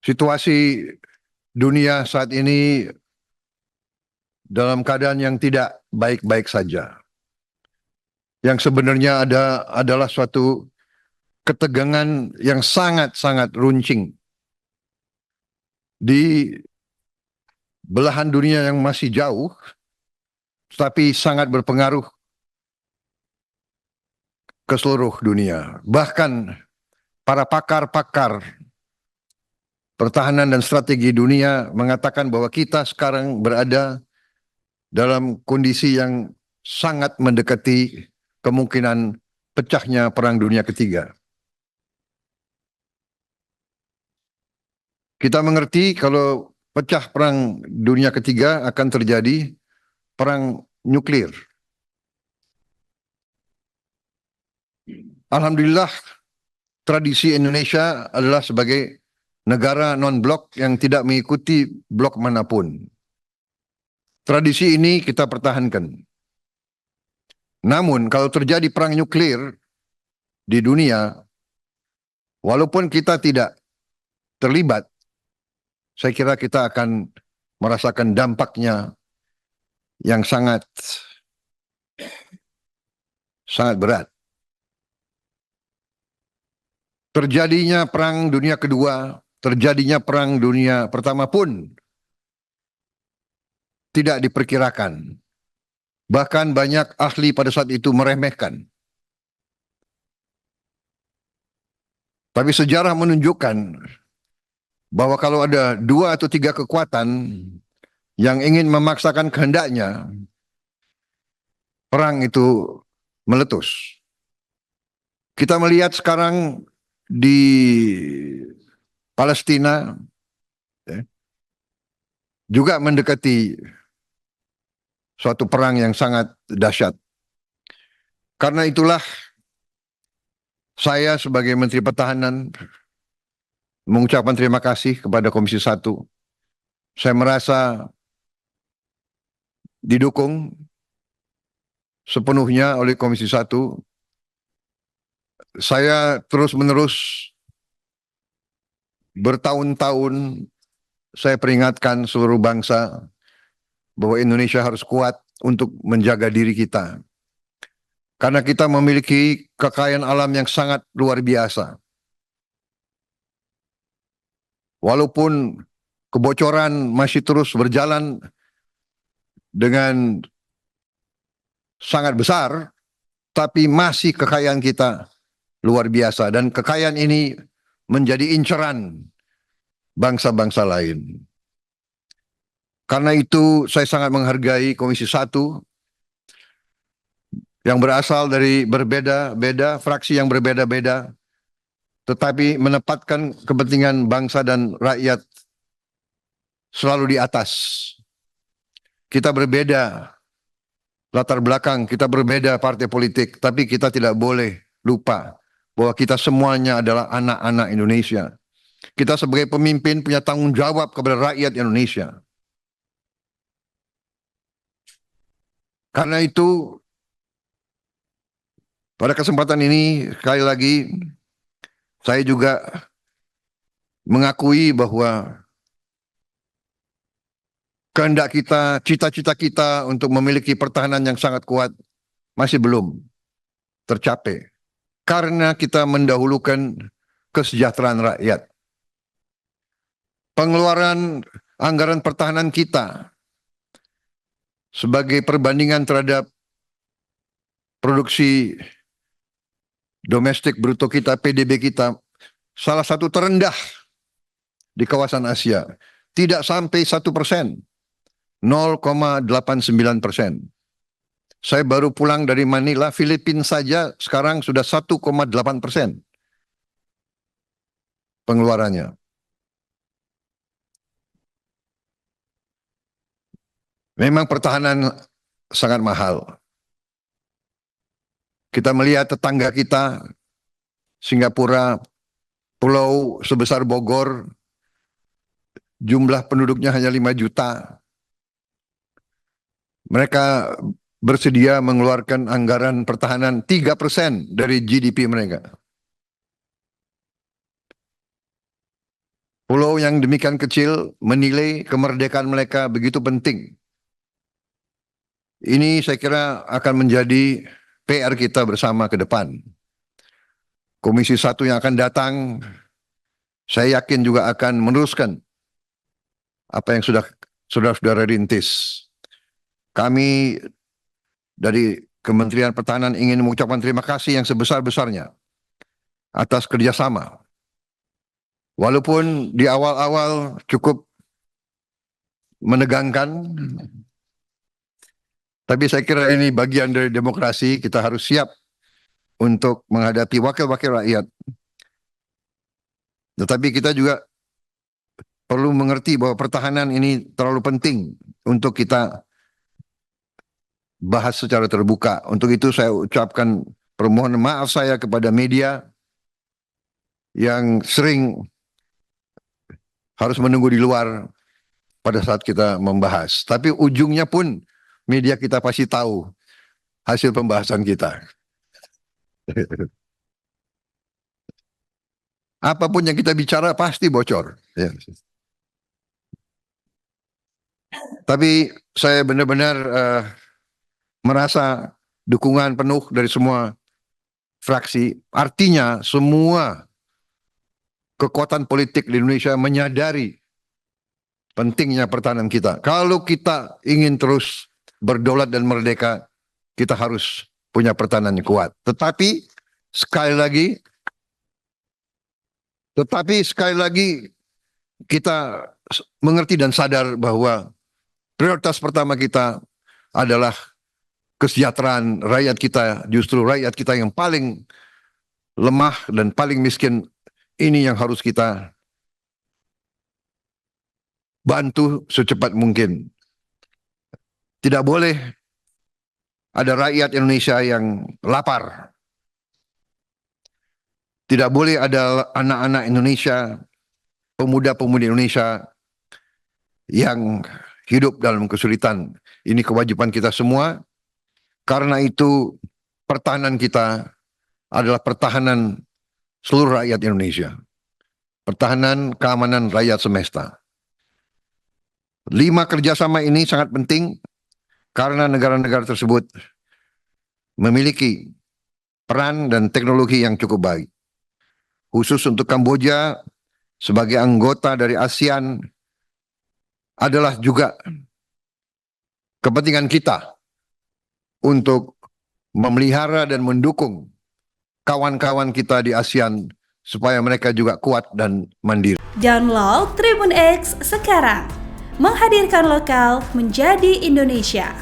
Situasi dunia saat ini dalam keadaan yang tidak baik-baik saja. Yang sebenarnya adalah suatu ketegangan yang sangat-sangat runcing di belahan dunia yang masih jauh, tetapi sangat berpengaruh ke seluruh dunia. Bahkan para pakar-pakar pertahanan dan strategi dunia mengatakan bahwa kita sekarang berada dalam kondisi yang sangat mendekati kemungkinan pecahnya Perang Dunia Ketiga. Kita mengerti kalau pecah Perang Dunia Ketiga akan terjadi perang nuklir. Alhamdulillah, tradisi Indonesia adalah sebagai negara non-blok yang tidak mengikuti blok manapun. Tradisi ini kita pertahankan. Namun, kalau terjadi perang nuklir di dunia, walaupun kita tidak terlibat, saya kira kita akan merasakan dampaknya yang sangat berat. Terjadinya Perang Dunia Kedua, terjadinya Perang Dunia Pertama pun tidak diperkirakan. Bahkan banyak ahli pada saat itu meremehkan. Tapi sejarah menunjukkan bahwa kalau ada 2 atau 3 kekuatan yang ingin memaksakan kehendaknya, perang itu meletus. Kita melihat sekarang di Palestina juga mendekati suatu perang yang sangat dahsyat. Karena itulah saya sebagai Menteri Pertahanan mengucapkan terima kasih kepada Komisi 1. Saya merasa didukung sepenuhnya oleh Komisi 1. Saya terus-menerus bertahun-tahun saya peringatkan seluruh bangsa bahwa Indonesia harus kuat untuk menjaga diri kita. Karena kita memiliki kekayaan alam yang sangat luar biasa. Walaupun kebocoran masih terus berjalan dengan sangat besar, tapi masih kekayaan kita luar biasa. Dan kekayaan ini menjadi inceran bangsa-bangsa lain. Karena itu saya sangat menghargai Komisi 1 yang berasal dari berbeda-beda, fraksi yang berbeda-beda, tetapi menempatkan kepentingan bangsa dan rakyat selalu di atas. Kita berbeda latar belakang, kita berbeda partai politik, tapi kita tidak boleh lupa bahwa kita semuanya adalah anak-anak Indonesia. Kita sebagai pemimpin punya tanggung jawab kepada rakyat Indonesia. Karena itu, pada kesempatan ini, sekali lagi, saya juga mengakui bahwa kehendak kita, cita-cita kita untuk memiliki pertahanan yang sangat kuat masih belum tercapai. Karena kita mendahulukan kesejahteraan rakyat. Pengeluaran anggaran pertahanan kita sebagai perbandingan terhadap produksi domestik bruto kita, PDB kita, salah satu terendah di kawasan Asia. Tidak sampai 1%, 0,89%. Saya baru pulang dari Manila, Filipina saja sekarang sudah 1,8% pengeluarannya. Memang pertahanan sangat mahal. Kita melihat tetangga kita, Singapura, pulau sebesar Bogor, jumlah penduduknya hanya 5 juta. Mereka bersedia mengeluarkan anggaran pertahanan 3% dari GDP mereka. pulau yang demikian kecil menilai kemerdekaan mereka begitu penting. Ini saya kira akan menjadi PR kita bersama ke depan. Komisi 1 yang akan datang, saya yakin juga akan meneruskan apa yang sudah saudara rintis. Kami dari Kementerian Pertahanan ingin mengucapkan terima kasih yang sebesar-besarnya atas kerjasama. Walaupun di awal-awal cukup menegangkan, tapi saya kira ini bagian dari demokrasi. Kita harus siap untuk menghadapi wakil-wakil rakyat. Tetapi kita juga perlu mengerti bahwa pertahanan ini terlalu penting untuk kita bahas secara terbuka. Untuk itu saya ucapkan permohonan maaf saya kepada media yang sering harus menunggu di luar pada saat kita membahas. Tapi ujungnya pun media kita pasti tahu hasil pembahasan kita. Apapun yang kita bicara pasti bocor. Ya. Tapi saya benar-benar merasa dukungan penuh dari semua fraksi. Artinya semua kekuatan politik di Indonesia menyadari pentingnya pertahanan kita. Kalau kita ingin terus berdaulat dan merdeka, kita harus punya pertahanan yang kuat. Tetapi sekali lagi kita mengerti dan sadar bahwa prioritas pertama kita adalah kesejahteraan rakyat kita. Justru rakyat kita yang paling lemah dan paling miskin, ini yang harus kita bantu secepat mungkin. Tidak boleh ada rakyat Indonesia yang lapar. Tidak boleh ada anak-anak Indonesia, pemuda-pemudi Indonesia yang hidup dalam kesulitan. Ini kewajiban kita semua. Karena itu pertahanan kita adalah pertahanan seluruh rakyat Indonesia. Pertahanan keamanan rakyat semesta. 5 kerjasama ini sangat penting karena negara-negara tersebut memiliki peran dan teknologi yang cukup baik. Khusus untuk Kamboja sebagai anggota dari ASEAN adalah juga kepentingan kita untuk memelihara dan mendukung kawan-kawan kita di ASEAN supaya mereka juga kuat dan mandiri. Download Tribun X sekarang, menghadirkan lokal menjadi Indonesia.